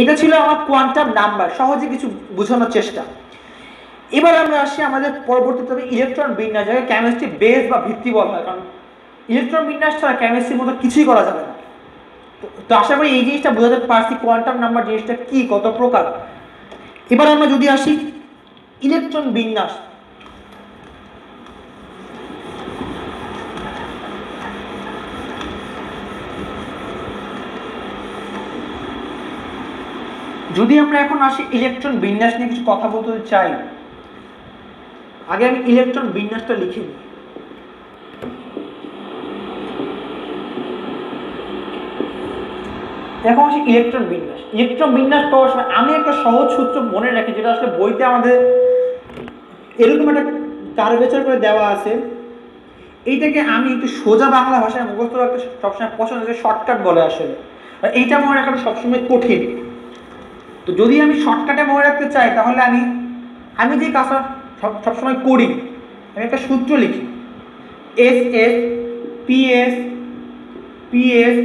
এটা ছিল আমার কোয়ান্টাম নাম্বার, সহজে কিছু বোঝানোর চেষ্টা। এবার আমরা আসি আমাদের পরবর্তীতে ইলেকট্রন বিন্যাস, যাকে কেমিস্ট্রি বেস বা ভিত্তি বলা হয়, কারণ ইলেকট্রন বিন্যাস ছাড়া কেমিস্ট্রির মতো কিছুই করা যাবে না। তো আশা করি এই জিনিসটা বোঝাতে পারছি, কোয়ান্টাম নাম্বার জিনিসটা কি, কত প্রকার। এবার আমরা যদি আসি ইলেকট্রন বিন্যাস, যদি আমরা এখন আসি ইলেকট্রন বিন্যাস নিয়ে কিছু কথা বলতে চাই, আগে আমি ইলেকট্রন বিন্যাসটা লিখে নিই। এখন আসি ইলেকট্রন বিন্যাস। ইলেকট্রন বিন্যাস পাওয়ার সময় আমি একটা সহজ সূত্র মনে রাখি, যেটা আসলে বইতে আমাদের এরকম একটা কার্ভেচার করে দেওয়া আছে। এইটাকে আমি একটু সোজা বাংলা ভাষায় মুখস্থ রাখতে সবসময় পছন্দ করি, শর্টকাট বলে আসলে। এইটা মনে রাখাটা সবসময় কঠিন। তো যদি আমি শর্টকাটে মনে রাখতে চাই, তাহলে আমি যে কাজটা সবসময় করি, আমি একটা সূত্র লিখি, S S PS PS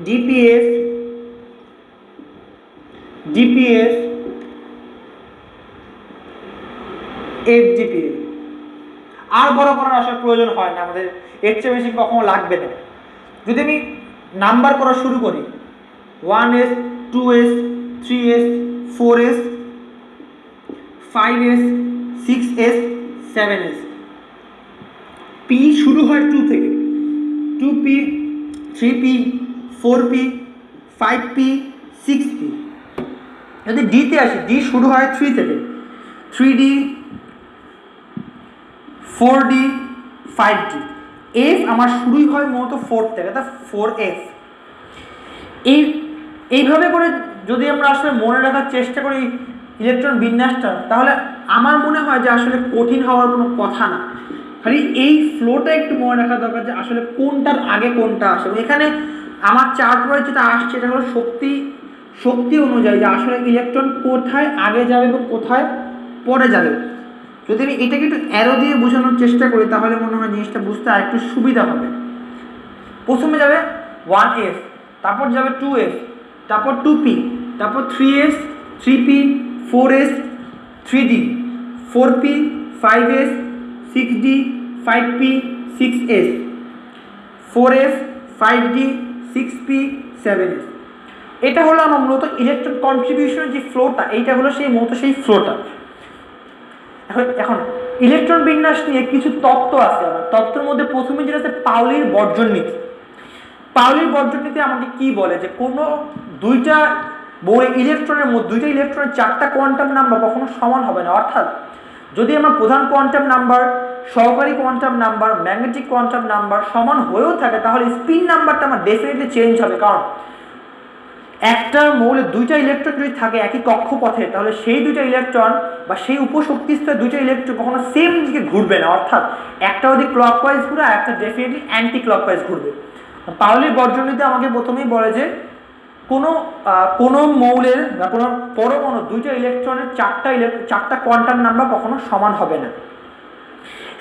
DPS DPS FDPS. আর বড় করার আসার প্রয়োজন হয় না, আমাদের এর চেয়ে বেশি কখনো লাগবে না। যদি আমি নাম্বার করা শুরু করি, 1s 2s 3s 4s 5s 6s 7s, P শুরু হয় 2 থেকে, 2p 3p 4p 5p 6p। যদি ডিতে আসি, ডি শুরু হয় 3 থেকে, 3d 4d 5d। এফ আমার শুরুই হয় মূলত 4 থেকে, তা 4f। এইভাবে করে যদি আমরা আসলে মনে রাখার চেষ্টা করি ইলেকট্রন বিন্যাসটা, তাহলে আমার মনে হয় যে আসলে কঠিন হওয়ার কোনো কথা না। খালি এই ফ্লোটা একটু মনে রাখা দরকার, যে আসলে কোনটার আগে কোনটা আসে। এখানে আমার চার্ট ওয়াইজ যেটা আসছে, এটা হলো শক্তি অনুযায়ী, যে আসলে ইলেকট্রন কোথায় আগে যাবে এবং কোথায় পরে যাবে। যদি আমি এটাকে একটু অ্যারো দিয়ে বোঝানোর চেষ্টা করি, তাহলে মনে হয় জিনিসটা বুঝতে আর একটু সুবিধা হবে। প্রথমে যাবে 1s, তারপর যাবে 2s, তারপর 2p, তারপর 3s 3p 4s 3d 4p 5s 6d 5p 6s 4s 5d 6p 7s। এটা হলো আমার মূলত ইলেকট্রন কন্ট্রিবিউশনের যে ফ্লোটা, এইটা হলো সেই ফ্লোটা। এখন ইলেকট্রন বিন্যাস নিয়ে কিছু তত্ত্ব আছে আমার। তত্ত্বের মধ্যে প্রথমে যেটা আছে পাউলির বর্জন নীতি। পাউলির বর্জন নীতি আমাকে কি বলে, যে কোনো দুইটা ইলেকট্রনের মধ্যে, দুইটা ইলেকট্রনের 4টা কোয়ান্টাম নাম্বার কখনো সমান হবে না। অর্থাৎ যদি আমার প্রধান কোয়ান্টাম নাম্বার, সহকারী quantum number, magnetic quantum number সমান হয়েও থাকে, তাহলে স্পিন নাম্বারটা আমার ডেফিনেটলি চেঞ্জ হবে। কারণ একটা মৌলে দুইটা ইলেকট্রন যদি থাকে একই কক্ষপথে, তাহলে সেই দুইটা ইলেকট্রন বা সেই উপশক্তিস্তরের দুইটা ইলেকট্রন কখনো সেম দিকে ঘুরবে না। অর্থাৎ একটা যদি ক্লকওয়াইজ ঘুরে, আর একটা ডেফিনেটলি অ্যান্টি ক্লকওয়াইজ ঘুরবে। পাউলির বর্জন নীতি আমাকে প্রথমেই বলে যে কোনো মৌলের বা কোনো পরমাণু দুইটা ইলেকট্রনের 4টা কোয়ান্টাম নাম্বার কখনো সমান হবে না।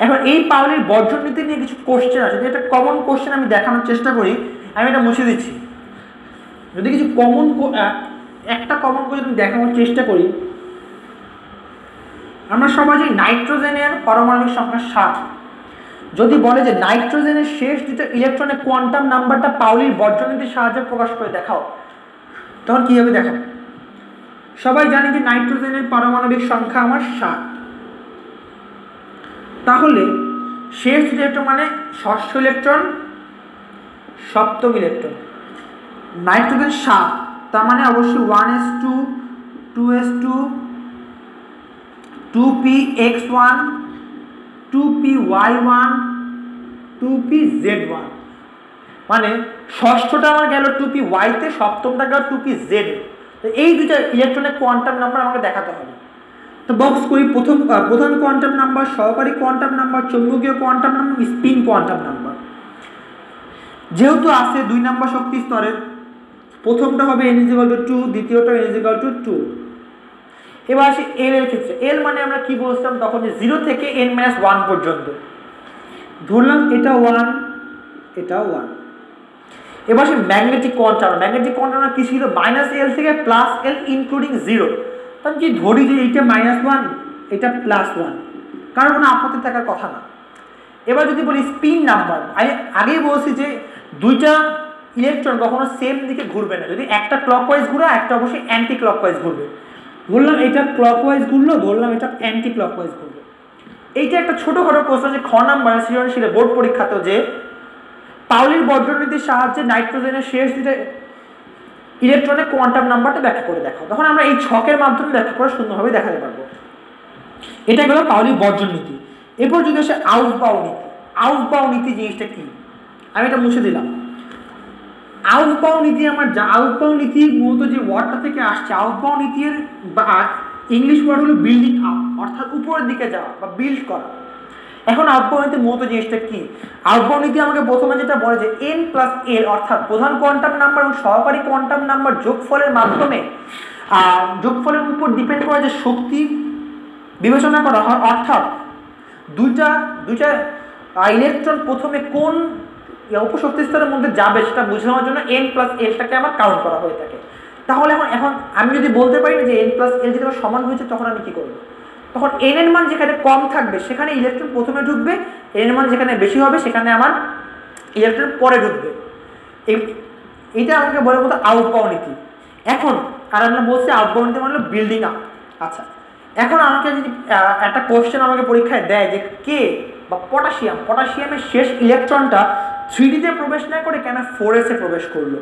এখন এই পাউলির বর্জন নীতি নিয়ে কিছু কোশ্চেন আছে, যে একটা কমন কোশ্চেন আমি দেখানোর চেষ্টা করি। আমি এটা মুছে দিচ্ছি। যদি কিছু একটা কমন করে যদি দেখানোর চেষ্টা করি, আমরা সবাই জানি নাইট্রোজেনের পারমাণবিক সংখ্যা 7। যদি বলে যে নাইট্রোজেনের শেষ দুটো ইলেকট্রনের কোয়ান্টাম নাম্বারটা পাউলির বর্জন নীতির সাহায্যে প্রকাশ করে দেখাও, তখন কীভাবে দেখাও? সবাই জানি যে নাইট্রোজেনের পারমাণবিক সংখ্যা আমার 7। তাহলে শেষ ইলেকট্রন মানে ষষ্ঠ ইলেকট্রন, সপ্তম ইলেকট্রন। নাইট্রোজেন 7, তার মানে অবশ্যই 1s2 2s2 2px1 2py1 2pz1। মানে ষষ্ঠটা আমার গেল 2py তে, সপ্তমটা গেল 2pz। এই দুইটা ইলেকট্রনের কোয়ান্টাম নাম্বার আমাকে দেখাতে হবে। তো বক্স করি, প্রধান কোয়ান্টাম নাম্বার, সহকারী কোয়ান্টাম নাম্বার, চৌম্বকীয় quantum number, spin quantum number. যেহেতু আছে 2 নম্বর শক্তি স্তরে, প্রথমটা হবে n=2, দ্বিতীয়টা n=2। এবার আসি l এর ক্ষেত্রে। l মানে আমরা কি বলছিলাম তখন, যে 0 থেকে n-1 পর্যন্ত। ধরলাম এটা 1, এটা 1। এবার আসি ম্যাগনেটিক কোয়ান্টাম কি ছিল -l থেকে +l ইনক্লুডিং 0। তাহলে যদি ধরি যে এইটা -1 এটা +1, কারণ কোনো আপত্তি থাকার কথা না। এবার যদি বলি স্পিন নাম্বার, আমি আগেই বলছি যে দুইটা ইলেকট্রন কখনো সেম দিকে ঘুরবে না, যদি একটা ক্লকওয়াইজ ঘুরে একটা অবশ্যই অ্যান্টি ক্লকওয়াইজ ঘুরবে। ধরলাম এটা ক্লকওয়াইজ ঘুরলো, ধরলাম এটা অ্যান্টি ক্লকওয়াইজ ঘুরবে। এইটা একটা ছোটখাটো প্রশ্ন যে খ নাম্বার সৃজনশীলে বোর্ড পরীক্ষাতেও যে পাউলির বর্জনীতির সাহায্যে নাইট্রোজেনের শেষ দিকে ইলেকট্রনের কোয়ান্টাম নাম্বারটা ব্যাখ্যা করে দেখাও। তখন আমরা এই ছকের মাধ্যমে ব্যাখ্যা করে সুন্দরভাবে দেখাতে পারবো। এটা গেল পাউলির বর্জন নীতি। এরপর যদি আসে আউফবাউ নীতি। আউফবাউ নীতি জিনিসটা কি, আমি এটা মুছে দিলাম। আউফবাউ নীতি আউফবাউ নীতি মূলত যে ওয়ার্ডটা থেকে আসছে, আউফবাউ নীতির ইংলিশ ওয়ার্ড হলো বিল্ডিং আপ, অর্থাৎ উপরের দিকে যাওয়া বা বিল্ড করা। এখন আউফবাউ নীতি মূলত জিনিসটা কি? আউফবাউ নীতি আমাকে প্রথমে যেটা বলে যে n+l অর্থাৎ প্রধান কোয়ান্টাম নাম্বার এবং সহকারী কোয়ান্টাম নাম্বার যোগফলের মাধ্যমে যোগফলের উপর ডিপেন্ড করে যে শক্তি বিবেচনা করা হয়, অর্থাৎ দুইটা ইলেকট্রন প্রথমে কোন উপশক্তি স্তরের মধ্যে যাবে সেটা বোঝানোর জন্য n+lটাকে আমার কাউন্ট করা হয়ে থাকে। তাহলে এখন আমি যদি বলতে পারি না যে n+l যদি আমার সমান হয়েছে, তখন আমি কি করব? তখন n এর মান যেখানে কম থাকবে সেখানে ইলেকট্রন প্রথমে ঢুকবে, n এর মান যেখানে বেশি হবে সেখানে আমার ইলেকট্রন পরে ঢুকবে। এইটা আমাকে বলে মতো আউফবাউ নীতি। এখন আর আমরা বলছি আউফবাউ নীতি মানে বিল্ডিং আপ। আচ্ছা, এখন আমাকে যদি একটা কোশ্চেন আমাকে পরীক্ষায় দেয় যে কে বা পটাশিয়ামের শেষ ইলেকট্রনটা 3D-তে প্রবেশ না করে কেন 4s-এ প্রবেশ করলো,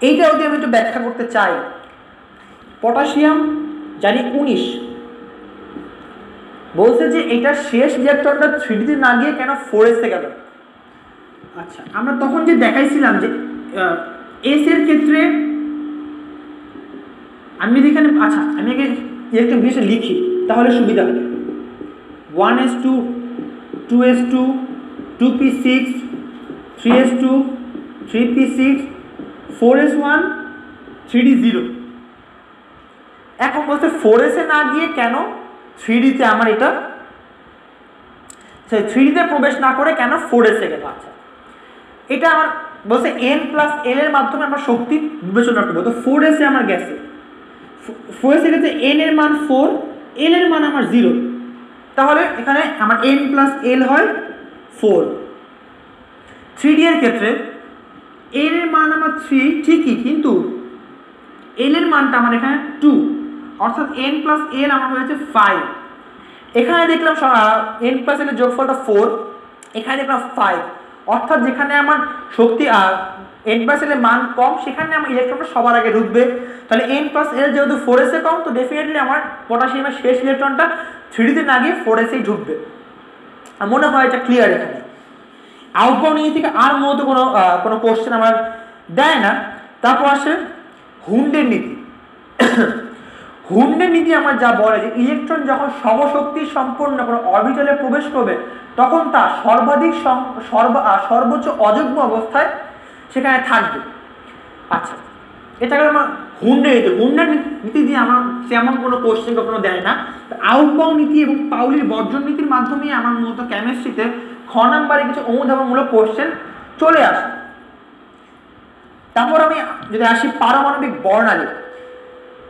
এইটা যদি আমি একটু ব্যাখ্যা করতে চাই। পটাশিয়াম জানি 19, বলছে যে এটা শেষ ইলেকট্রনটা 3D-তে না গিয়ে কেন 4s-এ গেল। আচ্ছা, আমরা তখন যে দেখাইছিলাম যে s এর ক্ষেত্রে আমি এখানে আমি আগে ইলেকট্রন বিষয়ে লিখি তাহলে সুবিধা হবে। 1s2 2s2 2p6 3s2 3p6 4s1 3d0। এখন বলতে 4s-এ না গিয়ে কেন 3d-তে আমার এটা 3d-তে প্রবেশ না করে কেন 4s-এ গেল। আচ্ছা, এটা আমার বলছে n+l এর মাধ্যমে আমরা শক্তি বিবেচনা করবো। তো 4s-এ আমার গেছে, 4s-এ গেছে n এর মান 4, l এর মান আমার 0, তাহলে এখানে আমার n+l হয় 4। 3d এর ক্ষেত্রে n এর মান আমার 3 ঠিকই, কিন্তু l এর মানটা আমার এখানে 2, অর্থাৎ n+l আমার হয়েছে 5। এখানে দেখলাম n+l এর যোগফলটা 4, এখানে দেখলাম 5, অর্থাৎ যেখানে আমার শক্তি n+l এর মান কম সেখানে আমার ইলেকট্রনটা সবার আগে ঢুকবে। তাহলে n+l যেহেতু 4s-এ কম, তো ডেফিনেটলি আমার পটাশিয়ামের শেষ ইলেকট্রনটা 3d-তে না গিয়ে 4s-এই ঢুকবে। মনে হয় এটা ক্লিয়ার। এখানে আউফবাউ নীতি থেকে আর মূলত কোনো কোশ্চেন আমার দেয় না। তারপর আসে হুন্ডের নীতি। হুন্ডের নীতি আমার যা বলে যে ইলেকট্রন যখন সমশক্তি সম্পন্ন কোনো অরবিটালে প্রবেশ করবে তখন তা সর্বোচ্চ অযুগ্ম অবস্থায় সেখানে থাকবে। আচ্ছা, এটা আমার হুন্ডের নীতি। হুন্ডের নীতি দিয়ে আমার তেমন কোনো কোশ্চেন কখনো দেয় না। আউফবাউ নীতি এবং পাউলির বর্জন নীতির মাধ্যমে আমার মূলত কেমিস্ট্রিতে খ নাম্বারে কিছু অনুধাবনমূলক কোশ্চেন চলে আসে। তারপর আমি যদি আসি পারমাণবিক বর্ণালী।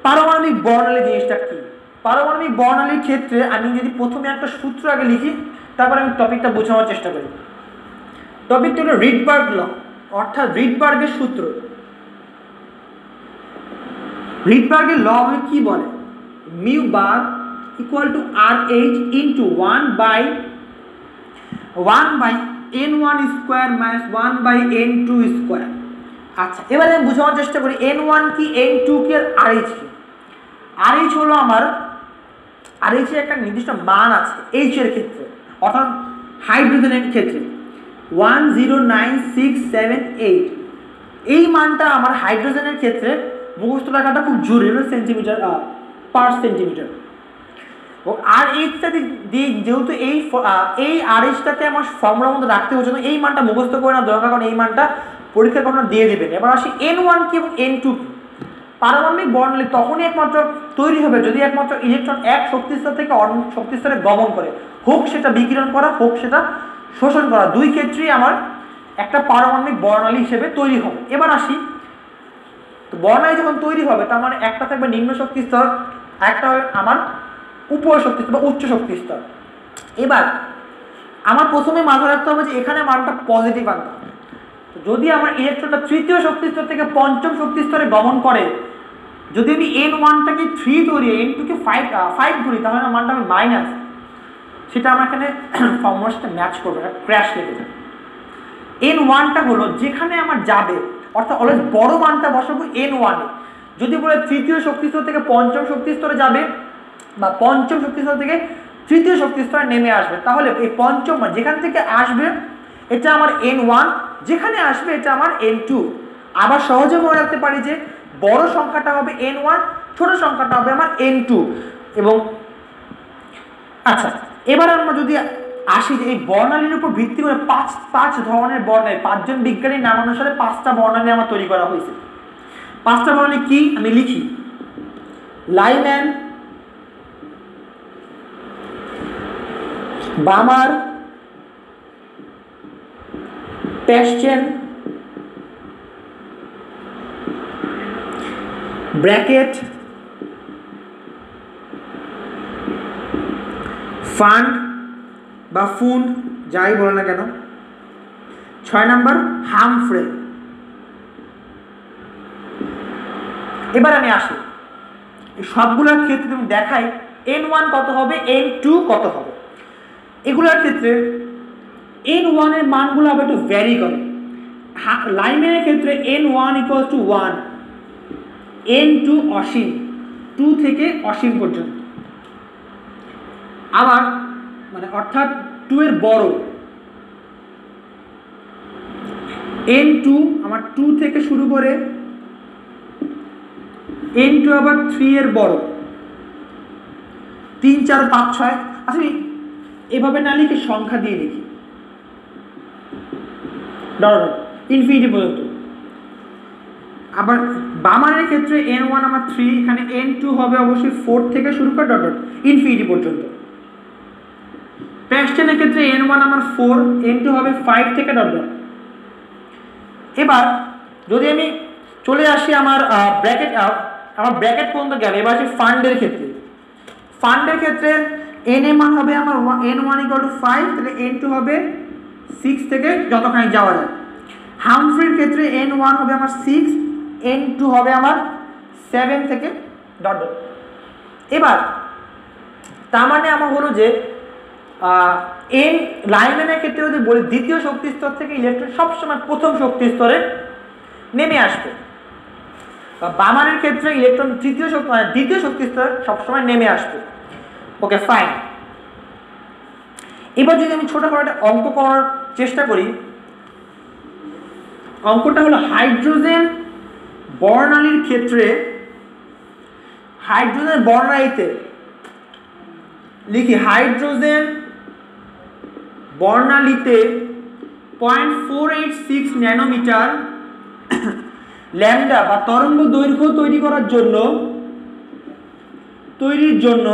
পারমাণবিক বর্ণালী জিনিসটা কি? পারমাণবিক বর্ণালীর ক্ষেত্রে আমি যদি প্রথমে একটা সূত্র আগে লিখি, তারপর আমি টপিকটা বোঝানোর চেষ্টা করি। টপিকটা হলো রিডবার্গ ল, অর্থাৎ রিডবার্গের সূত্র। রিডবার্গের ল কি বলে? Mu bar equal to RH into 1/n1 square minus 1/n2 square. আচ্ছা, এবারে আমি বোঝানোর চেষ্টা করি n1 কি, n2 কি, আর RH কি। RH হলো আমার RH এর একটা নির্দিষ্ট মান আছে H এর ক্ষেত্রে, অর্থাৎ হাইড্রোজেনের ক্ষেত্রে 109678। এই মানটা আমার হাইড্রোজেনের ক্ষেত্রে মুখস্থ রাখাটা খুব জরুরি, সেন্টিমিটার পার সেন্টিমিটার। আর এইচটা দিয়ে যেহেতু এই RH-টাকে আমার ফর্মুলার মধ্যে রাখতে হচ্ছে না, এই মানটা মুখস্থ করে না দরকার, কারণ এই মানটা পরীক্ষার কখনো দিয়ে দেবেন। এবার আসি n1 কি এবং n2 কি। পারমাণবিক বর্ণালী তখনই একমাত্র তৈরি হবে যদি একমাত্র ইলেকট্রন এক শক্তিস্তর থেকে অন্য শক্তিস্তরে গমন করে, হোক সেটা বিকিরণ করা হোক সেটা শোষণ করা, দুই ক্ষেত্রেই আমার একটা পারমাণবিক বর্ণালী হিসেবে তৈরি হবে। এবার আসি, তো বর্ণালী যখন তৈরি হবে তার মানে একটা থাকবে নিম্ন শক্তি স্তর, একটা হবে আমার উপর শক্তি স্তর বা উচ্চ শক্তি স্তর। এবার আমার প্রথমে মাথায় রাখতে হবে যে এখানে মানটা পজিটিভ আনতে হবে। যদি আমার ইলেকট্রনটা তৃতীয় শক্তি স্তর থেকে পঞ্চম শক্তি স্তরে গমন করে, যদি আমি n1টাকে 3 ধরি, n2কে 5 ধরি, তাহলে মানটা আমি মাইনাস, সেটা আমার এখানে ফর্মুলার সাথে ম্যাচ করবে, এটা ক্র্যাশ লেগে যাবে। n1টা হলো যেখানে আমার যাবে, অর্থাৎ অলওয়েজ বড় মানটা বসাবো n1 এ। যদি বলে তৃতীয় শক্তি স্তর থেকে পঞ্চম শক্তি স্তরে যাবে বা পঞ্চম শক্তি স্তর থেকে তৃতীয় শক্তি স্তরে নেমে আসবে, তাহলে এই পঞ্চম মান যেখান থেকে আসবে এটা আমার n1, যেখানে আসবে এটা আমার n2। আবার সহজে মনে রাখতে পারি যে বড় সংখ্যাটা হবে n1, ছোট সংখ্যাটা হবে আমার n2। এবং আচ্ছা, এবার আমরা যদি আসি যে এই বর্ণালীর উপর ভিত্তি করে পাঁচ ধরনের বর্ণালী, 5 জন বিজ্ঞানীর নামানুসারে 5টা বর্ণালী আমার তৈরি করা হয়েছে। 5টা বর্ণালী কি আমি লিখি: লাইম্যান, বামার, প্যাশ্চেন, ব্র্যাকেট, ফান্ড বা ফুন্ড, যাই বলো না কেন। 6 নাম্বার হামফ্রে। এবার আমি আসি, সবগুলোর ক্ষেত্রে তুমি দেখাই n1 কত হবে, n2 কত হবে। এগুলোর ক্ষেত্রে n1 এর মানগুলো আবার একটু ভ্যারি করে। লাইম্যানের ক্ষেত্রে n1 = 1, n2 অসীম, 2 থেকে অসীম পর্যন্ত। আবার মানে অর্থাৎ 2 এর বড়, n2 আমার 2 থেকে শুরু করে n2 আবার 3 এর বড়, 3, 4, 5, 6। আচ্ছা, এভাবে না লিখে সংখ্যা দিয়ে লিখি ইনফিনিটি পর্যন্ত। আবার বামানের ক্ষেত্রে n1 আমার 3, এখানে n2 হবে অবশ্যই 4 থেকে শুরু করে ইনফিনিটি পর্যন্ত। প্যাশ্চেনের ক্ষেত্রে n1 আমার 4, n2 হবে 5 থেকে এবার যদি আমি চলে আসি আমার ব্র্যাকেট পর্যন্ত গেলে, এবার আসি ফান্ডের ক্ষেত্রে। ফান্ডের ক্ষেত্রে n এর মান হবে আমার n1 = 5, তাহলে n2 হবে 6 থেকে যতখানি যাওয়া যায়। হামফ্রির ক্ষেত্রে n1 হবে আমার 6, n2 হবে আমার 7 থেকে . এবার তার মানে আমার হলো যে লাইম্যানের ক্ষেত্রে যদি বলি দ্বিতীয় শক্তি স্তর থেকে ইলেকট্রন সবসময় প্রথম শক্তি স্তরে নেমে আসবে, বা বামানের ক্ষেত্রে ইলেকট্রন দ্বিতীয় শক্তি স্তরে সবসময় নেমে আসবে। ওকে, ফাইন। এবার যদি আমি ছোটখাটো একটা অঙ্ক করার চেষ্টা করি, অঙ্কটা হলো হাইড্রোজেন বর্ণালীর ক্ষেত্রে, হাইড্রোজেন বর্ণালীতে লিখি হাইড্রোজেন বর্ণালীতে 0.486 ন্যানোমিটার ল্যামডা বা তরঙ্গ দৈর্ঘ্য তৈরির জন্য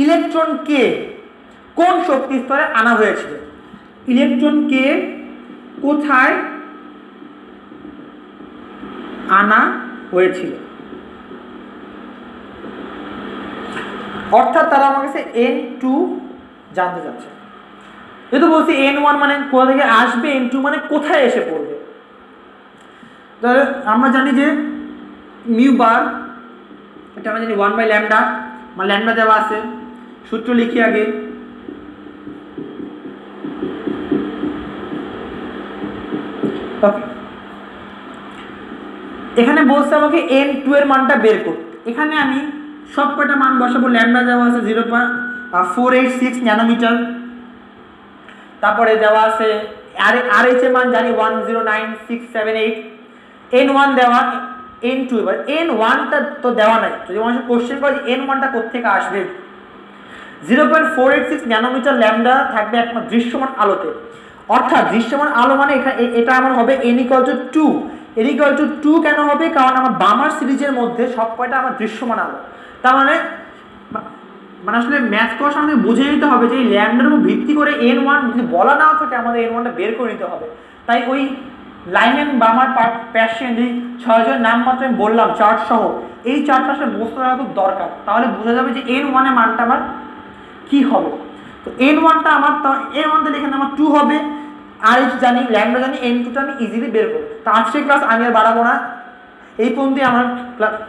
ইলেকট্রনকে কোন শক্তি স্তরে আনা হয়েছিল, ইলেকট্রনকে কোথায় আনা হয়েছিল। অর্থাৎ তারা আমার কাছে n2 জানতে চাচ্ছে। যেহেতু বলছি n1 মানে কোথা থেকে আসবে, n2 মানে কোথায় এসে পড়বে। তাহলে আমরা জানি যে মিউ বার, এটা আমরা জানি 1/λ, মানে ল্যামডা দেওয়া আছে, সূত্র লিখি আগে। এখানে বলছে আমাকে n2 এর মানটা বের করতে। এখানে আমি সব কয়টা মান বসাবো। ল্যামডা দেওয়া আছে 0.486 ন্যানোমিটার, তারপরে দেওয়া আছে RH এর মান জানি 109678, n1 দেওয়া, n2। এবার n1টা তো দেওয়া নাই, যদি মানুষ কোশ্চেন করে n1টা কোত্থেকে আসবে। 0.486 ন্যানোমিটার ল্যামডা থাকবে একমাত্র দৃশ্যমান আলোতে, অর্থাৎ দৃশ্যমান আলো মানে এটা আমার হবে n = 2। n = 2 কেন হবে, কারণ আমার বামার সিরিজের মধ্যে সব কয়টা আমার দৃশ্যমান আলো। তার মানে আসলে ম্যাথ করার সামনে বুঝে নিতে হবে যে এই ল্যামডার উপর ভিত্তি করে n1 যদি বলা নাও থাকে আমাদের n1টা বের করে নিতে হবে। তাই ওই লাইনেন বা আমার প্যাশেন্ট এই 6 জনের নাম মাত্র আমি বললাম চার্ট সহ, এই চার্টটা আসলে মুখস্থ রাখা খুব দরকার, তাহলে বোঝা যাবে যে n1 এর মানটা আমার কি হবে। তো n1টা আমার n1টা এখানে আমার 2 হবে, আর জানি ল্যামডা জানি, n2টা আমি ইজিলি বের করব। তো আজকের ক্লাস আমি আর বাড়াবো না, এই পর্যন্তই আমার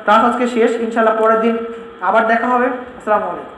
ক্লাস আজকে শেষ। ইনশাআল্লাহ পরের দিন আবার দেখা হবে। আসসালামু আলাইকুম।